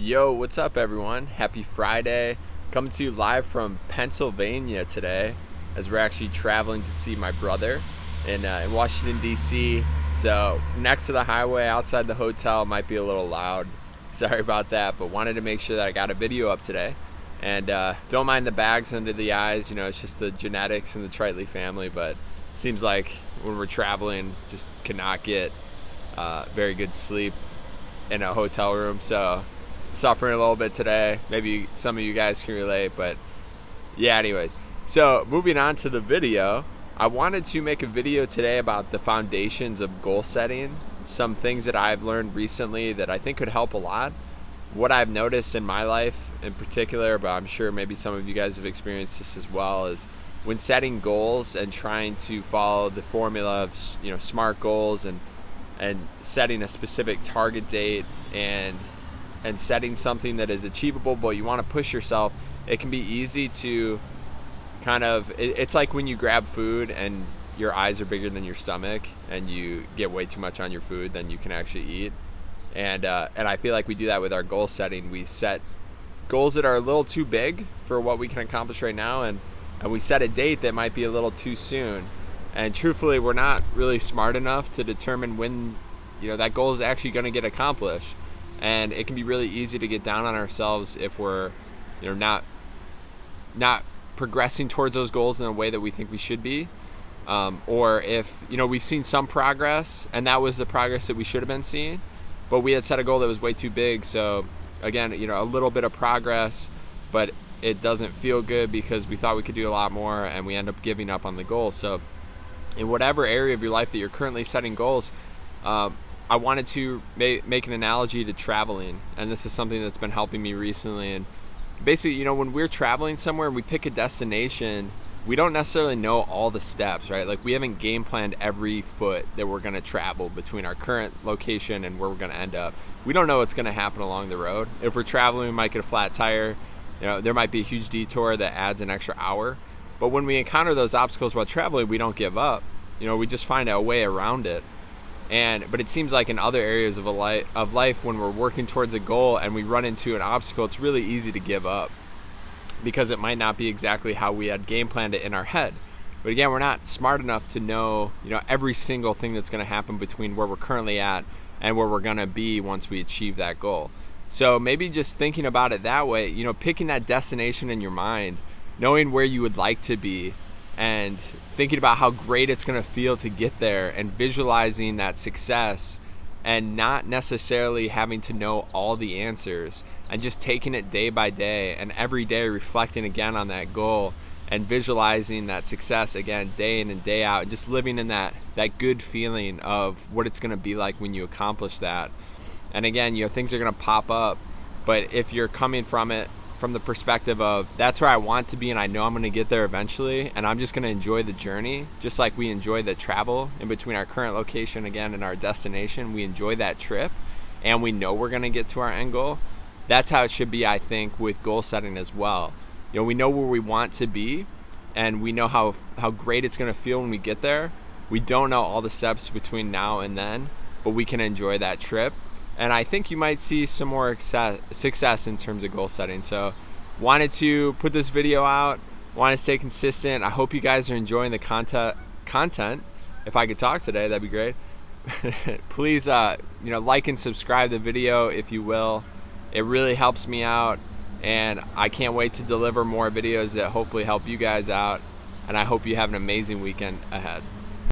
Yo, what's up everyone? Happy Friday. Coming to you live from Pennsylvania today as we're actually traveling to see my brother in Washington, D.C. So next to the highway outside the hotel might be a little loud. Sorry about that, but wanted to make sure that I got a video up today. And don't mind the bags under the eyes, you know, it's just the genetics in the Tritley family, but it seems like when we're traveling, just cannot get very good sleep in a hotel room. So suffering a little bit today. Maybe some of you guys can relate, but yeah, anyways. So moving on to the video, I wanted to make a video today about the foundations of goal setting, some things that I've learned recently that I think could help a lot. What I've noticed in my life in particular, but I'm sure maybe some of you guys have experienced this as well, is when setting goals and trying to follow the formula of, you know, SMART goals and setting a specific target date and setting something that is achievable, but you want to push yourself, it can be easy to kind of, it's like when you grab food and your eyes are bigger than your stomach and you get way too much on your food than you can actually eat. And I feel like we do that with our goal setting. We set goals that are a little too big for what we can accomplish right now, and we set a date that might be a little too soon. And truthfully, we're not really smart enough to determine when, you know, that goal is actually going to get accomplished. And it can be really easy to get down on ourselves if we're, you know, not progressing towards those goals in a way that we think we should be, or if, you know, we've seen some progress and that was the progress that we should have been seeing, but we had set a goal that was way too big. So again, you know, a little bit of progress, but it doesn't feel good because we thought we could do a lot more and we end up giving up on the goal. So in whatever area of your life that you're currently setting goals, I wanted to make an analogy to traveling, and this is something that's been helping me recently. And basically, you know, when we're traveling somewhere and we pick a destination, we don't necessarily know all the steps, right? Like, we haven't game planned every foot that we're going to travel between our current location and where we're going to end up. We don't know what's going to happen along the road. If we're traveling, we might get a flat tire. You know, there might be a huge detour that adds an extra hour. But when we encounter those obstacles while traveling, we don't give up. You know, we just find a way around it. But it seems like in other areas of life, when we're working towards a goal and we run into an obstacle, it's really easy to give up because it might not be exactly how we had game planned it in our head. But again, we're not smart enough to know, you know, every single thing that's going to happen between where we're currently at and where we're going to be once we achieve that goal. So maybe just thinking about it that way, you know, picking that destination in your mind, knowing where you would like to be, and thinking about how great it's going to feel to get there and visualizing that success, and not necessarily having to know all the answers, and just taking it day by day and every day reflecting again on that goal and visualizing that success again day in and day out, and just living in that good feeling of what it's going to be like when you accomplish that. And again, you know, things are going to pop up, but if you're coming from it from the perspective of, that's where I want to be and I know I'm going to get there eventually, and I'm just going to enjoy the journey, just like we enjoy the travel in between our current location again and our destination. We enjoy that trip and we know we're going to get to our end goal. That's how it should be, I think, with goal setting as well. You know, we know where we want to be and we know how great it's going to feel when we get there. We don't know all the steps between now and then, but we can enjoy that trip. And I think you might see some more success in terms of goal setting. So wanted to put this video out, want to stay consistent. I hope you guys are enjoying the content. If I could talk today, that'd be great. Please, you know, like and subscribe the video if you will. It really helps me out, and I can't wait to deliver more videos that hopefully help you guys out. And I hope you have an amazing weekend ahead.